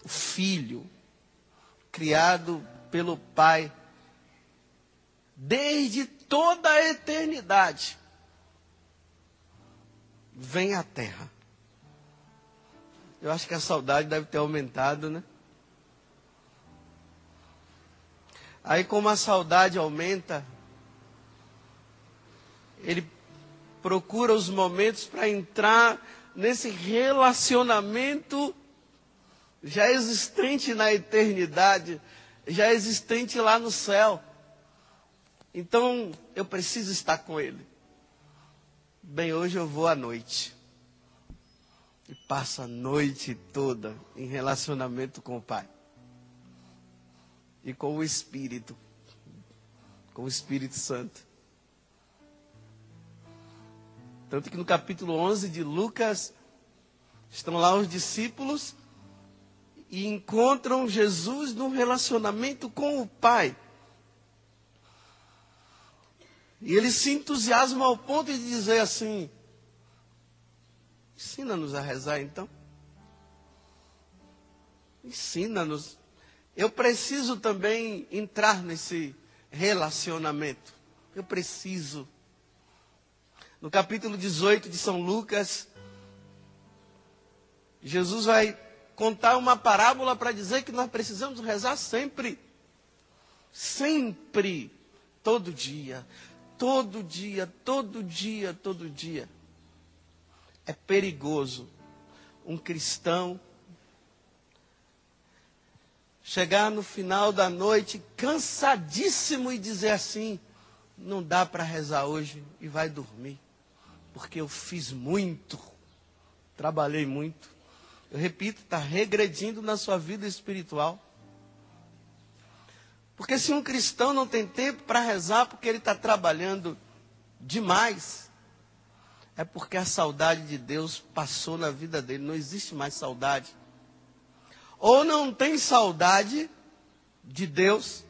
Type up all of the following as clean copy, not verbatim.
o Filho, criado pelo Pai, desde toda a eternidade, vem à Terra. Eu acho que a saudade deve ter aumentado, né? Aí, como a saudade aumenta, ele procura os momentos para entrar nesse relacionamento já existente na eternidade, já existente lá no céu. Então, eu preciso estar com ele. Bem, hoje eu vou à noite. E passo a noite toda em relacionamento com o Pai. E com o Espírito Santo. Tanto que no capítulo 11 de Lucas, estão lá os discípulos e encontram Jesus num relacionamento com o Pai. E eles se entusiasmam ao ponto de dizer assim: ensina-nos a rezar então. Ensina-nos. Eu preciso também entrar nesse relacionamento. Eu preciso. No capítulo 18 de São Lucas, Jesus vai contar uma parábola para dizer que nós precisamos rezar sempre. Sempre. Todo dia. Todo dia, todo dia, todo dia. É perigoso um cristão chegar no final da noite cansadíssimo e dizer assim: não dá para rezar hoje, e vai dormir, porque eu fiz muito, trabalhei muito. Eu repito, está regredindo na sua vida espiritual. Porque se um cristão não tem tempo para rezar porque ele está trabalhando demais, é porque a saudade de Deus passou na vida dele, não existe mais saudade. Ou não tem saudade de Deus,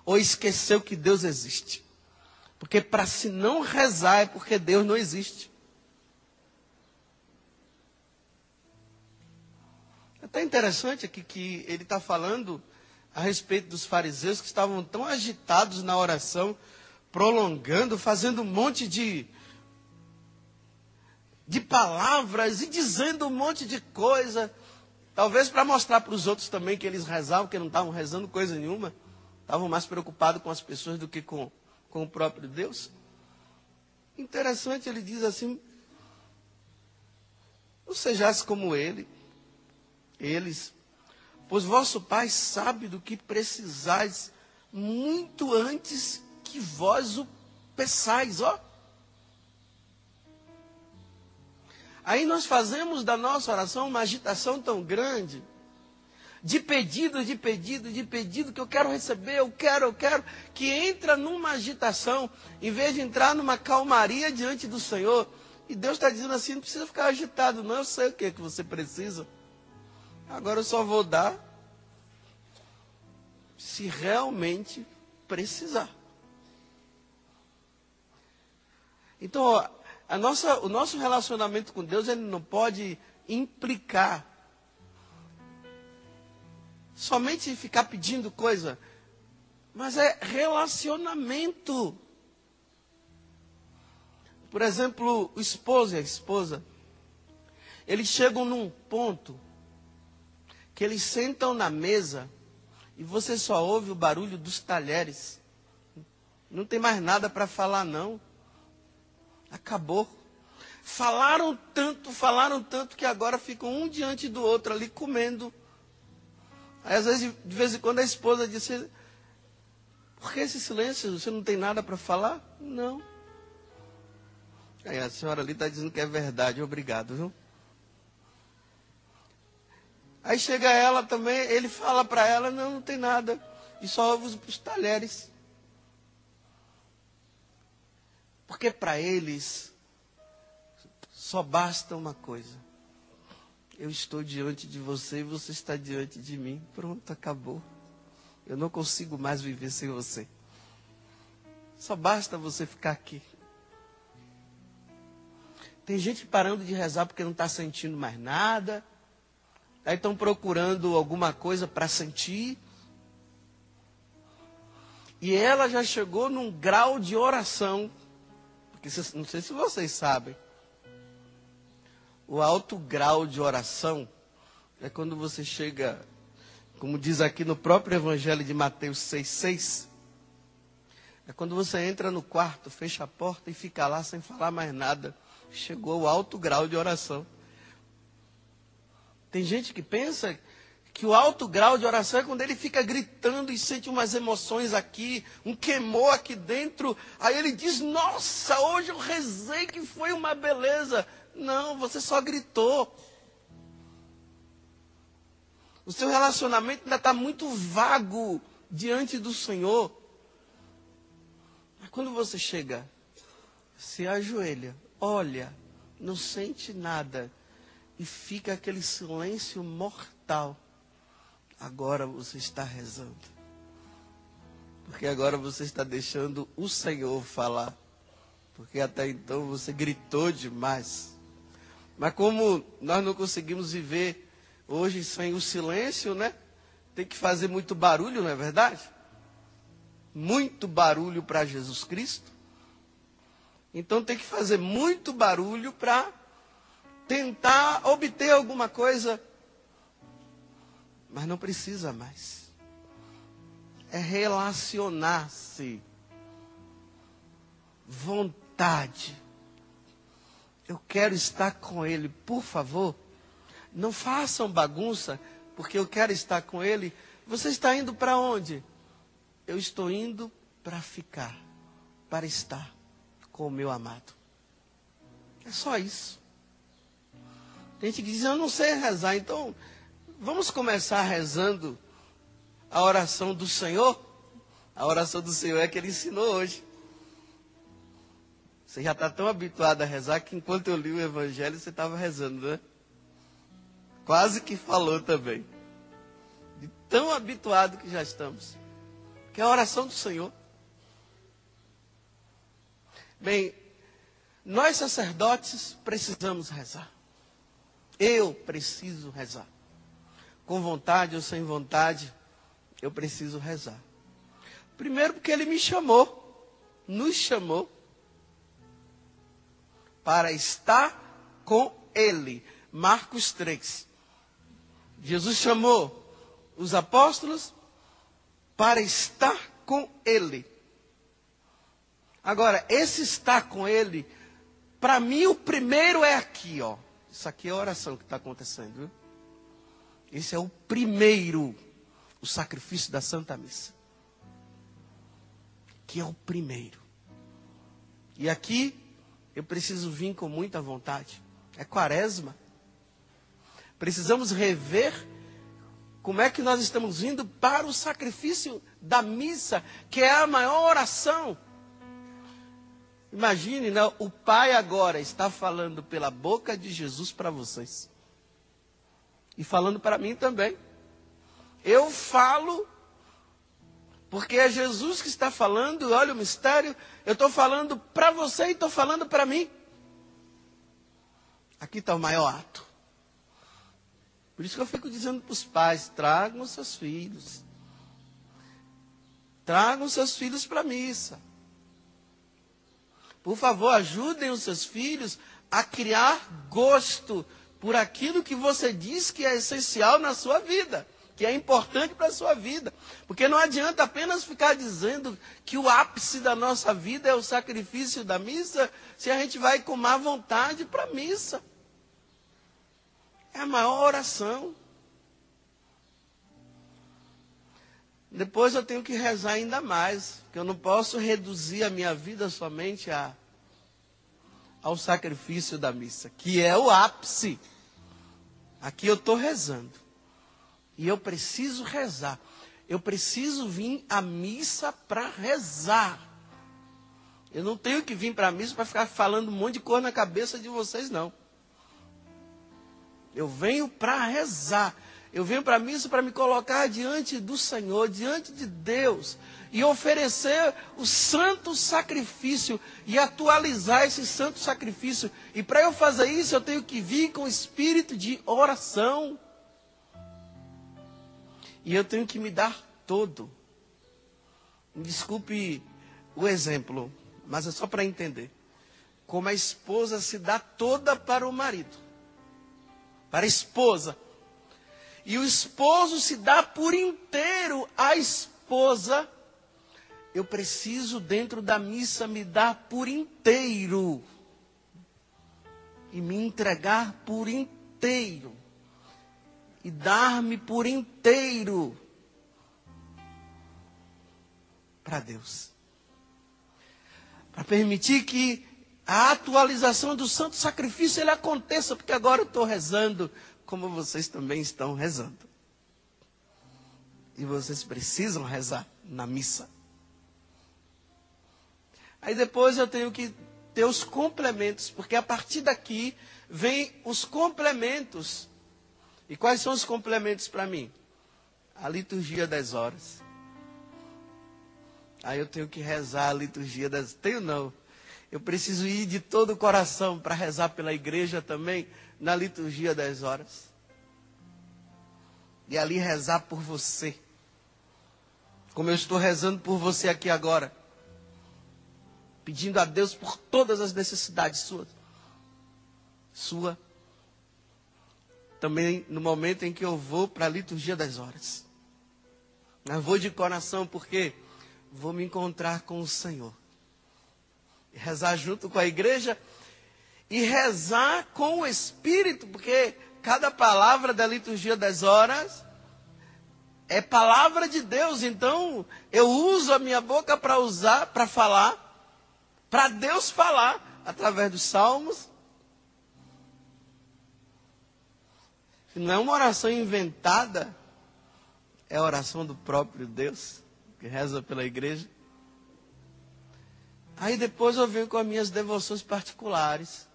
ou esqueceu que Deus existe. Porque para se não rezar é porque Deus não existe. É até interessante aqui que ele está falando a respeito dos fariseus que estavam tão agitados na oração, prolongando, fazendo um monte de palavras e dizendo um monte de coisa. Talvez para mostrar para os outros também que eles rezavam, que não estavam rezando coisa nenhuma. Estavam mais preocupados com as pessoas do que com o próprio Deus. Interessante, ele diz assim: não sejais como eles, pois vosso Pai sabe do que precisais muito antes que vós o peçais, ó. Aí nós fazemos da nossa oração uma agitação tão grande, de pedido, que eu quero receber, eu quero, que entra numa agitação, em vez de entrar numa calmaria diante do Senhor. E Deus está dizendo assim: não precisa ficar agitado, não, eu sei o que é que você precisa. Agora eu só vou dar se realmente precisar. Então, ó, o nosso relacionamento com Deus, ele não pode implicar somente ficar pedindo coisa, mas é relacionamento. Por exemplo, o esposo e a esposa, eles chegam num ponto que eles sentam na mesa e você só ouve o barulho dos talheres. Não tem mais nada para falar, não. Acabou. Falaram tanto que agora ficam um diante do outro ali comendo. Aí às vezes, de vez em quando a esposa disse: por que esse silêncio? Você não tem nada para falar? Não. Aí a senhora ali está dizendo que é verdade. Obrigado, viu? Aí chega ela também, ele fala para ela: não tem nada. E só ouve os talheres. Porque para eles só basta uma coisa: eu estou diante de você e você está diante de mim. Pronto, acabou. Eu não consigo mais viver sem você. Só basta você ficar aqui. Tem gente parando de rezar porque não está sentindo mais nada. Aí estão procurando alguma coisa para sentir. E ela já chegou num grau de oração. Porque não sei se vocês sabem. O alto grau de oração é quando você chega, como diz aqui no próprio Evangelho de Mateus 6,6. É quando você entra no quarto, fecha a porta e fica lá sem falar mais nada. Chegou o alto grau de oração. Tem gente que pensa que o alto grau de oração é quando ele fica gritando e sente umas emoções aqui, um queimou aqui dentro. Aí ele diz, nossa, hoje eu rezei que foi uma beleza. Não, você só gritou. O seu relacionamento ainda está muito vago diante do Senhor. Mas quando você chega, se ajoelha, olha, não sente nada e fica aquele silêncio mortal. Agora você está rezando. Porque agora você está deixando o Senhor falar. Porque até então você gritou demais. Mas como nós não conseguimos viver hoje sem o silêncio, né? Tem que fazer muito barulho, não é verdade? Muito barulho para Jesus Cristo. Então tem que fazer muito barulho para tentar obter alguma coisa. Mas não precisa mais. É relacionar-se. Vontade. Eu quero estar com Ele, por favor. Não façam bagunça, porque eu quero estar com Ele. Você está indo para onde? Eu estou indo para ficar, para estar com o meu amado. É só isso. Tem gente que diz, eu não sei rezar, então vamos começar rezando a oração do Senhor. A oração do Senhor é que Ele ensinou hoje. Você já está tão habituado a rezar que enquanto eu li o Evangelho você estava rezando, né? Quase que falou também. De tão habituado que já estamos. Que é a oração do Senhor. Bem, nós sacerdotes precisamos rezar. Eu preciso rezar. Com vontade ou sem vontade, eu preciso rezar. Primeiro porque Ele me chamou, nos chamou, para estar com Ele. Marcos 3. Jesus chamou os apóstolos para estar com Ele. Agora, esse estar com Ele, para mim o primeiro é aqui, ó. Isso aqui é a oração que está acontecendo, viu? Esse é o primeiro, o sacrifício da Santa Missa. Que é o primeiro. E aqui eu preciso vir com muita vontade. É quaresma. Precisamos rever como é que nós estamos indo para o sacrifício da missa, que é a maior oração. Imagine, né? O Pai agora está falando pela boca de Jesus para vocês. E falando para mim também. Eu falo, porque é Jesus que está falando, olha o mistério. Eu estou falando para você e estou falando para mim. Aqui está o maior ato. Por isso que eu fico dizendo para os pais, tragam os seus filhos. Tragam os seus filhos para a missa. Por favor, ajudem os seus filhos a criar gosto por aquilo que você diz que é essencial na sua vida, que é importante para a sua vida. Porque não adianta apenas ficar dizendo que o ápice da nossa vida é o sacrifício da missa, se a gente vai com má vontade para a missa. É a maior oração. Depois eu tenho que rezar ainda mais, porque eu não posso reduzir a minha vida somente ao sacrifício da missa, que é o ápice. Aqui eu estou rezando. E eu preciso rezar. Eu preciso vir à missa para rezar. Eu não tenho que vir para a missa para ficar falando um monte de coisa na cabeça de vocês, não. Eu venho para rezar. Eu venho para a missa para me colocar diante do Senhor, diante de Deus, e oferecer o santo sacrifício, e atualizar esse santo sacrifício. E para eu fazer isso, eu tenho que vir com espírito de oração. E eu tenho que me dar todo. Desculpe o exemplo, mas é só para entender. Como a esposa se dá toda para o marido. Para a esposa. E o esposo se dá por inteiro à esposa. Eu preciso, dentro da missa, me dar por inteiro. E me entregar por inteiro. E dar-me por inteiro. Para Deus. Para permitir que a atualização do santo sacrifício ele aconteça. Porque agora eu estou rezando como vocês também estão rezando. E vocês precisam rezar na missa. Aí depois eu tenho que ter os complementos, porque a partir daqui vem os complementos. E quais são os complementos para mim? A liturgia das horas. Aí eu tenho que rezar a liturgia das... Tenho não. Eu preciso ir de todo o coração para rezar pela igreja também, na liturgia das horas. E ali rezar por você. Como eu estou rezando por você aqui agora. Pedindo a Deus por todas as necessidades suas. Sua. Também no momento em que eu vou para a liturgia das horas. Eu vou de coração porque vou me encontrar com o Senhor. E rezar junto com a igreja. E rezar com o Espírito. Porque cada palavra da liturgia das horas é palavra de Deus. Então eu uso a minha boca para falar. Para Deus falar através dos salmos. Não é uma oração inventada, é a oração do próprio Deus, que reza pela igreja. Aí depois eu venho com as minhas devoções particulares.